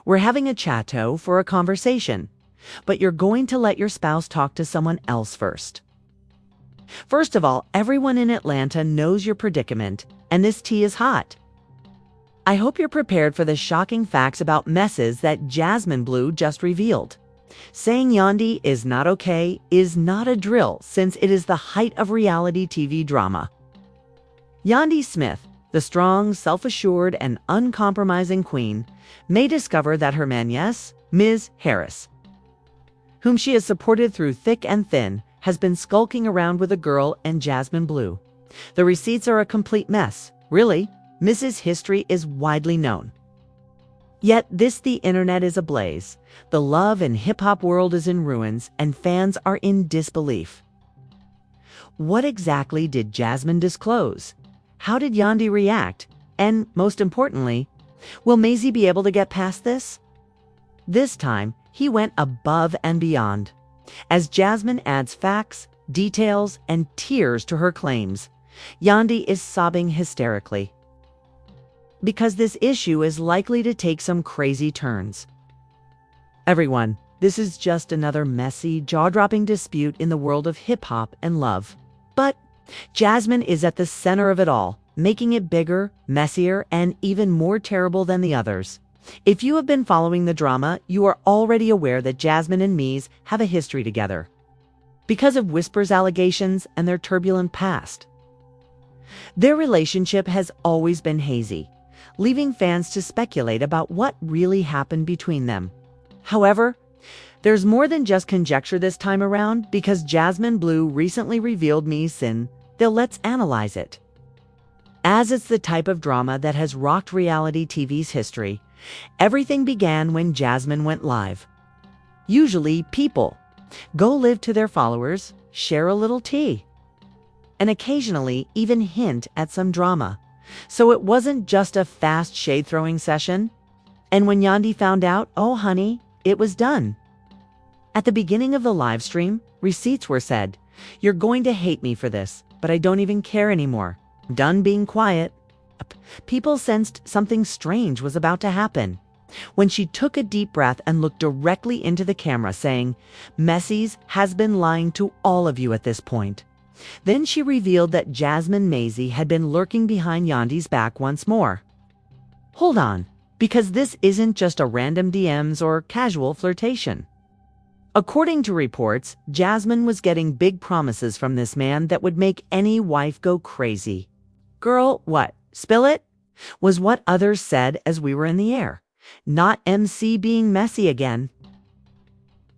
We're having a chatto for a conversation, but you're going to let your spouse talk to someone else first. First of all, everyone in Atlanta knows your predicament, and this tea is hot. I hope you're prepared for the shocking facts about messes that Jasmine Bleu just revealed. Saying Yandy is not okay is not a drill, since it is the height of reality TV drama. Yandy Smith, the strong, self-assured, and uncompromising queen, may discover that her Mendeecees, Ms. Harris, whom she has supported through thick and thin, has been skulking around with a girl and Jasmine Bleu. The receipts are a complete mess. Really, Mrs. History is widely known. Yet the internet is ablaze. The love and hip-hop world is in ruins, and fans are in disbelief. What exactly did Jasmine disclose? How did Yandy react? And most importantly, will Mendeecees be able to get past this? This time, he went above and beyond. As Jasmine adds facts, details, and tears to her claims, Yandy is sobbing hysterically. Because this issue is likely to take some crazy turns. Everyone, this is just another messy, jaw-dropping dispute in the world of hip-hop and love. But Jasmine is at the center of it all, making it bigger, messier, and even more terrible than the others. If you have been following the drama, you are already aware that Jasmine and Mendeecees have a history together, because of Whisper's allegations and their turbulent past. Their relationship has always been hazy, leaving fans to speculate about what really happened between them. However, there's more than just conjecture this time around, because Jasmine Bleu recently revealed Mendeecees' sin. Let's analyze it. As it's the type of drama that has rocked reality TV's history, everything began when Jasmine went live. Usually, people go live to their followers, share a little tea, and occasionally even hint at some drama. So it wasn't just a fast shade-throwing session. And when Yandy found out, oh honey, it was done. At the beginning of the live stream, receipts were said, "You're going to hate me for this, but I don't even care anymore. I'm done being quiet." People sensed something strange was about to happen when she took a deep breath and looked directly into the camera, saying, "Mendeecees has been lying to all of you at this point." Then she revealed that Jasmine Mendeecees had been lurking behind Yandy's back once more. Hold on, because this isn't just a random DMs or casual flirtation. According to reports, Jasmine was getting big promises from this man that would make any wife go crazy. Girl, what? Spill it? Was what others said as we were in the air. Not MC being messy again.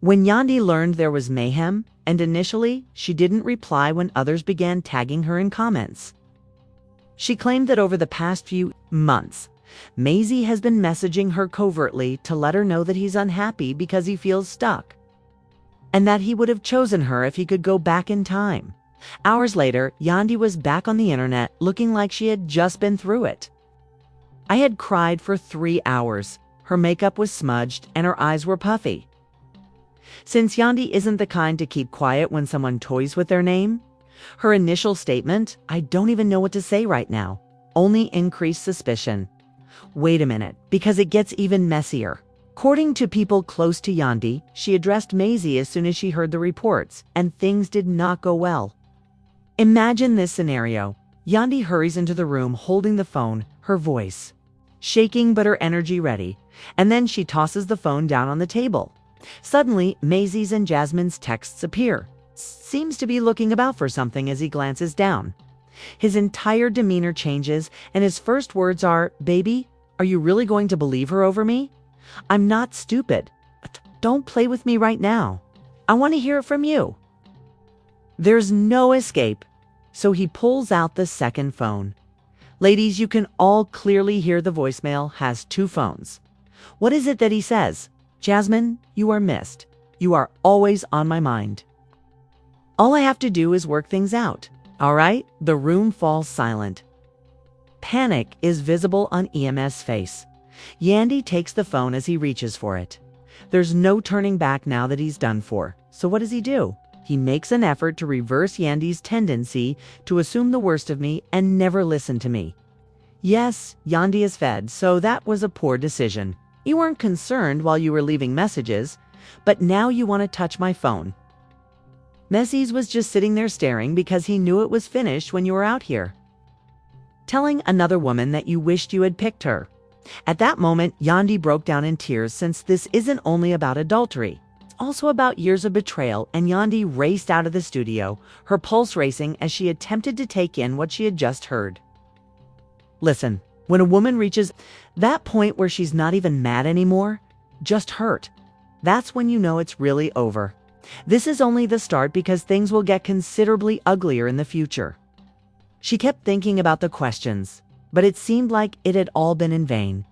When Yandy learned there was mayhem, and initially she didn't reply when others began tagging her in comments. She claimed that over the past few months, Mendeecees has been messaging her covertly to let her know that he's unhappy because he feels stuck, and that he would have chosen her if he could go back in time. Hours later, Yandy was back on the internet looking like she had just been through it. I had cried for 3 hours. Her makeup was smudged and her eyes were puffy. Since Yandy isn't the kind to keep quiet when someone toys with their name, her initial statement, "I don't even know what to say right now," only increased suspicion. Wait a minute, because it gets even messier. According to people close to Yandy, she addressed Mendeecees as soon as she heard the reports, and things did not go well. Imagine this scenario. Yandy hurries into the room holding the phone, her voice shaking but her energy ready, and then she tosses the phone down on the table. Suddenly, Mendeecees and Jasmine's texts appear. Seems to be looking about for something as he glances down. His entire demeanor changes, and his first words are, "Baby, are you really going to believe her over me? I'm not stupid. Don't play with me right now. I want to hear it from you." There's no escape, so he pulls out the second phone. Ladies, you can all clearly hear the voicemail has 2 phones. What is it that he says? "Jasmine, you are missed. You are always on my mind. All I have to do is work things out. All right?" The room falls silent. Panic is visible on EMS's face. Yandy takes the phone as he reaches for it. There's no turning back now that he's done for. So what does he do? He makes an effort to reverse Yandy's tendency to assume the worst of me and never listen to me. Yes, Yandy is fed, so that was a poor decision. You weren't concerned while you were leaving messages, but now you want to touch my phone." Mendeecees was just sitting there staring because he knew it was finished when you were out here. Telling another woman that you wished you had picked her. At that moment, Yandy broke down in tears since this isn't only about adultery. It's also about years of betrayal, and Yandy raced out of the studio, her pulse racing as she attempted to take in what she had just heard. Listen, when a woman reaches that point where she's not even mad anymore, just hurt, that's when you know it's really over. This is only the start because things will get considerably uglier in the future. She kept thinking about the questions, but it seemed like it had all been in vain.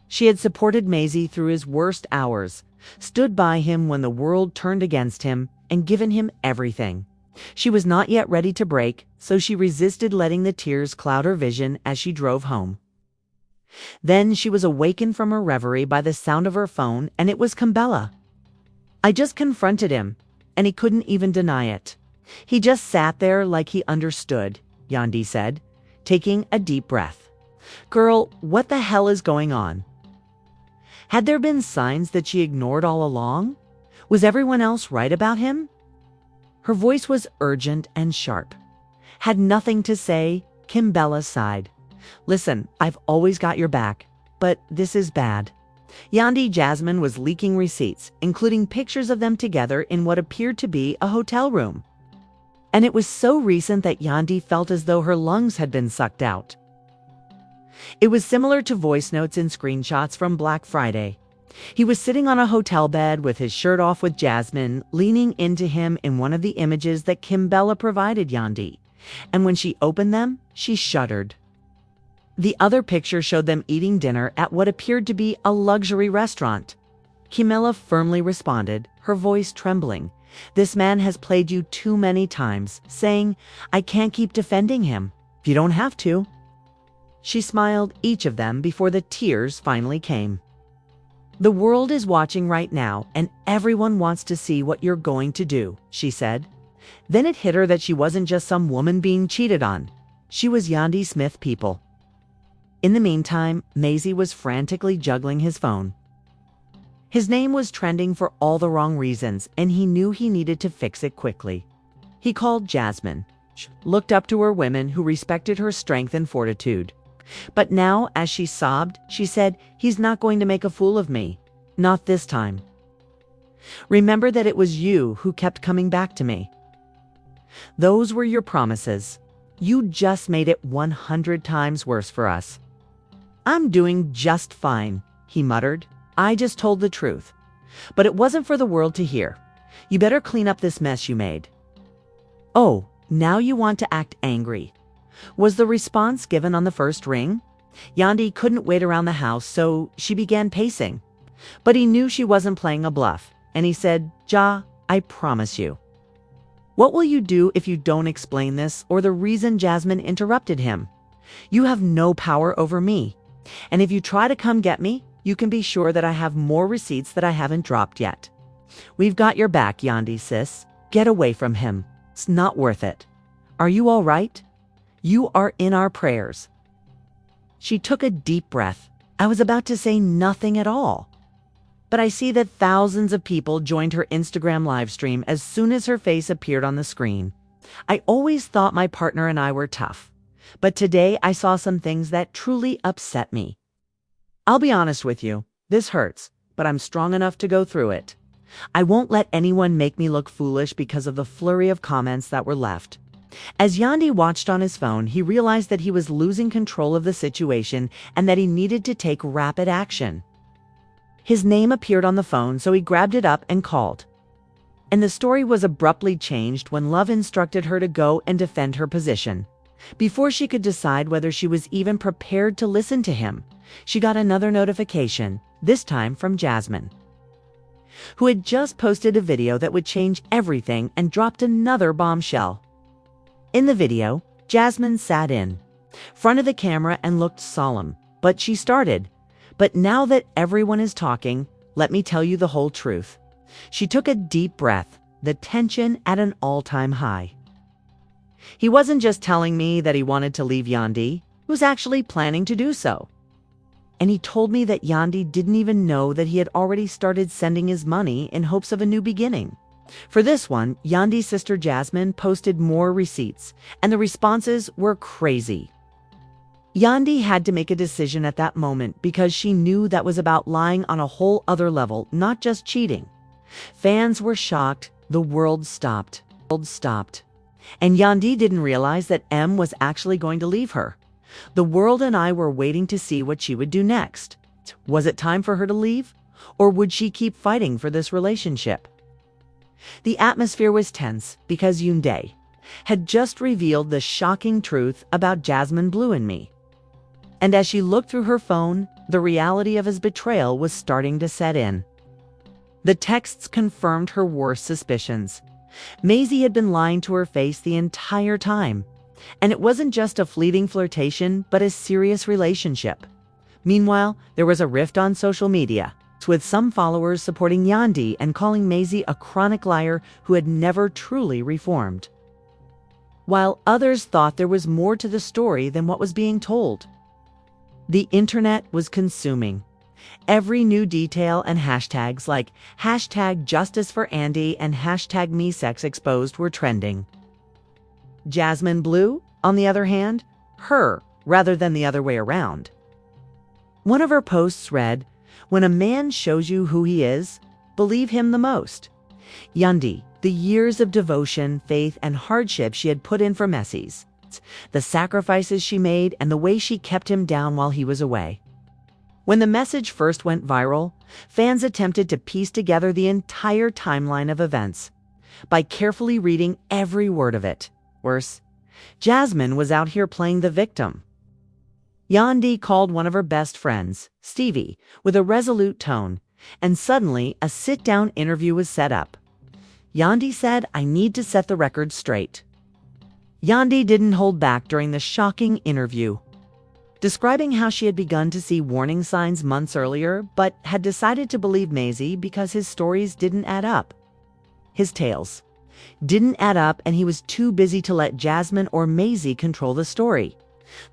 She had supported Mendeecees through his worst hours, stood by him when the world turned against him, and given him everything. She was not yet ready to break, so she resisted letting the tears cloud her vision as she drove home. Then she was awakened from her reverie by the sound of her phone, and it was Kimbella. "I just confronted him, and he couldn't even deny it. He just sat there like he understood," Yandy said, taking a deep breath. "Girl, what the hell is going on?" Had there been signs that she ignored all along? Was everyone else right about him? Her voice was urgent and sharp. Had nothing to say, Kimbella sighed. "Listen, I've always got your back, but this is bad." Yandy Jasmine was leaking receipts, including pictures of them together in what appeared to be a hotel room. And it was so recent that Yandy felt as though her lungs had been sucked out. It was similar to voice notes and screenshots from Black Friday. He was sitting on a hotel bed with his shirt off with Jasmine leaning into him in one of the images that Kimbella provided Yandy. And when she opened them, she shuddered. The other picture showed them eating dinner at what appeared to be a luxury restaurant. Kimbella firmly responded, her voice trembling. "This man has played you too many times," saying, "I can't keep defending him. You don't have to." She smiled each of them before the tears finally came. "The world is watching right now, and everyone wants to see what you're going to do," she said. Then it hit her that she wasn't just some woman being cheated on. She was Yandy Smith people. In the meantime, Mendeecees was frantically juggling his phone. His name was trending for all the wrong reasons, and he knew he needed to fix it quickly. He called Jasmine, looked up to her women who respected her strength and fortitude. But now, as she sobbed, she said, "He's not going to make a fool of me. Not this time. Remember that it was you who kept coming back to me. Those were your promises. You just made it 100 times worse for us." "I'm doing just fine," he muttered. "I just told the truth. But it wasn't for the world to hear. You better clean up this mess you made." "Oh, now you want to act angry," was the response given on the first ring. Yandy couldn't wait around the house, so she began pacing. But he knew she wasn't playing a bluff, and he said, I promise you." "What will you do if you don't explain this or the reason?" Jasmine interrupted him. "You have no power over me. And if you try to come get me, you can be sure that I have more receipts that I haven't dropped yet. We've got your back, Yandy, sis. Get away from him. It's not worth it. Are you all right? You are in our prayers." She took a deep breath. I was about to say nothing at all. But I see that thousands of people joined her Instagram live stream as soon as her face appeared on the screen. I always thought my partner and I were tough. But today I saw some things that truly upset me. I'll be honest with you, this hurts, but I'm strong enough to go through it. I won't let anyone make me look foolish because of the flurry of comments that were left. As Yandy watched on his phone, he realized that he was losing control of the situation and that he needed to take rapid action. His name appeared on the phone, so he grabbed it up and called. And the story was abruptly changed when Love instructed her to go and defend her position. Before she could decide whether she was even prepared to listen to him, she got another notification, this time from Jasmine, who had just posted a video that would change everything and dropped another bombshell. In the video, Jasmine sat in front of the camera and looked solemn, but she started, "But now that everyone is talking, let me tell you the whole truth." She took a deep breath, the tension at an all-time high. "He wasn't just telling me that he wanted to leave Yandy, he was actually planning to do so." and he told me that Yandy didn't even know that he had already started sending his money in hopes of a new beginning. For this one, Yandy's sister Jasmine posted more receipts, and the responses were crazy. Yandy had to make a decision at that moment because she knew that was about lying on a whole other level, not just cheating. Fans were shocked. The world stopped. And Yandy didn't realize that M was actually going to leave her. The world and I were waiting to see what she would do next. Was it time for her to leave? Or would she keep fighting for this relationship? The atmosphere was tense because Yandy had just revealed the shocking truth about Jasmine Bleu and me. And as she looked through her phone, the reality of his betrayal was starting to set in. The texts confirmed her worst suspicions. Maisie had been lying to her face the entire time. And it wasn't just a fleeting flirtation, but a serious relationship. Meanwhile, there was a rift on social media, with some followers supporting Yandy and calling Maisie a chronic liar who had never truly reformed, while others thought there was more to the story than what was being told. The internet was consuming. Every new detail and hashtags like #JusticeForAndy and #MeSexExposed were trending. Jasmine Bleu, on the other hand, her rather than the other way around. One of her posts read, "When a man shows you who he is, believe him the most." Yandy, the years of devotion, faith, and hardship she had put in for Mendeecees, the sacrifices she made, and the way she kept him down while he was away. When the message first went viral, fans attempted to piece together the entire timeline of events by carefully reading every word of it. Worse, Jasmine was out here playing the victim. Yandy called one of her best friends, Stevie, with a resolute tone, and suddenly a sit-down interview was set up. Yandy said, "I need to set the record straight." Yandy didn't hold back during the shocking interview, describing how she had begun to see warning signs months earlier, but had decided to believe Maisie because his stories didn't add up. His tales didn't add up, and he was too busy to let Jasmine or Maisie control the story.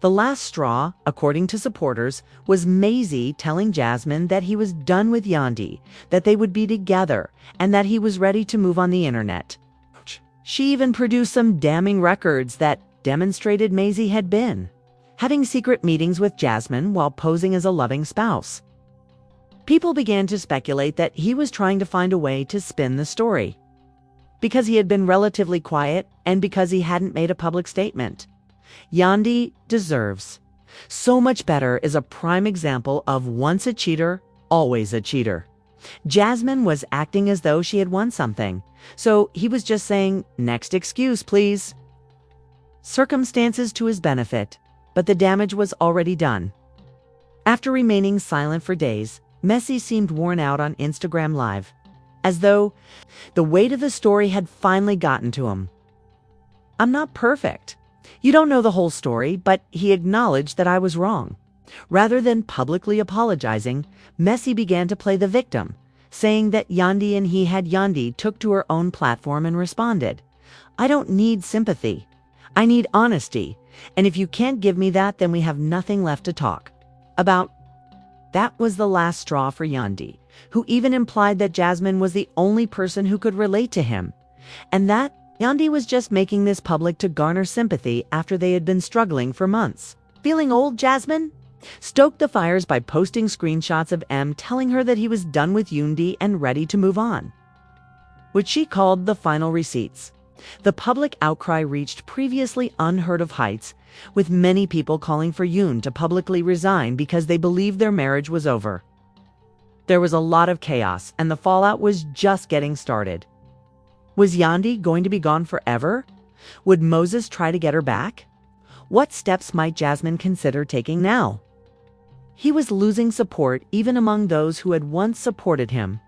The last straw, according to supporters, was Maisie telling Jasmine that he was done with Yandy, that they would be together, and that he was ready to move on the internet. She even produced some damning records that demonstrated Maisie had been having secret meetings with Jasmine while posing as a loving spouse. People began to speculate that he was trying to find a way to spin the story, because he had been relatively quiet and because he hadn't made a public statement. Yandy deserves so much better is a prime example of once a cheater, always a cheater. Jasmine was acting as though she had won something, so he was just saying, "Next excuse, please." Circumstances to his benefit, but the damage was already done. After remaining silent for days, Mendeecees seemed worn out on Instagram Live, as though the weight of the story had finally gotten to him. "I'm not perfect. You don't know the whole story, but he acknowledged that I was wrong." Rather than publicly apologizing, Mendeecees began to play the victim, saying that Yandy and he had Yandy took to her own platform and responded, "I don't need sympathy. I need honesty. And if you can't give me that, then we have nothing left to talk about." That was the last straw for Yandy, who even implied that Jasmine was the only person who could relate to him, and that Yandy was just making this public to garner sympathy after they had been struggling for months. Feeling old, Jasmine stoked the fires by posting screenshots of M telling her that he was done with Yandy and ready to move on, which she called the final receipts. The public outcry reached previously unheard of heights, with many people calling for Yoon to publicly resign because they believed their marriage was over. There was a lot of chaos, and the fallout was just getting started. Was Yandy going to be gone forever? Would Moses try to get her back? What steps might Jasmine consider taking now? He was losing support even among those who had once supported him.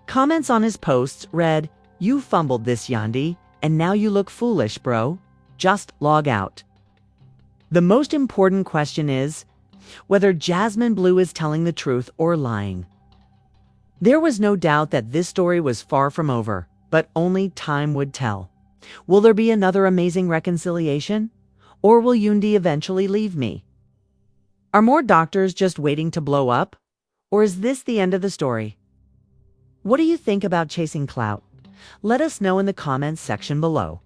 Comments on his posts read, "You fumbled this, Yandy, and now you look foolish, bro. Just log out." The most important question is whether Jasmine Bleu is telling the truth or lying. There was no doubt that this story was far from over, but only time would tell. Will there be another amazing reconciliation? Or will Yandy eventually leave me? Are more doctors just waiting to blow up? Or is this the end of the story? What do you think about chasing clout? Let us know in the comments section below.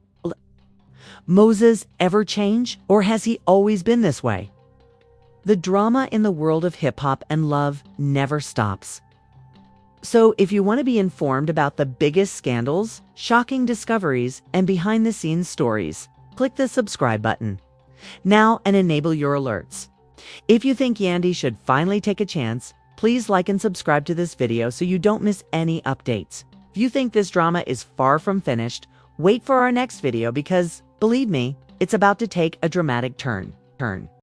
Moses ever change, or has he always been this way? The drama in the world of hip-hop and love never stops. So if you want to be informed about the biggest scandals, shocking discoveries, and behind-the-scenes stories, click the subscribe button now and enable your alerts. If you think Yandy should finally take a chance, please like and subscribe to this video so you don't miss any updates. If you think this drama is far from finished, wait for our next video because, believe me, it's about to take a dramatic turn.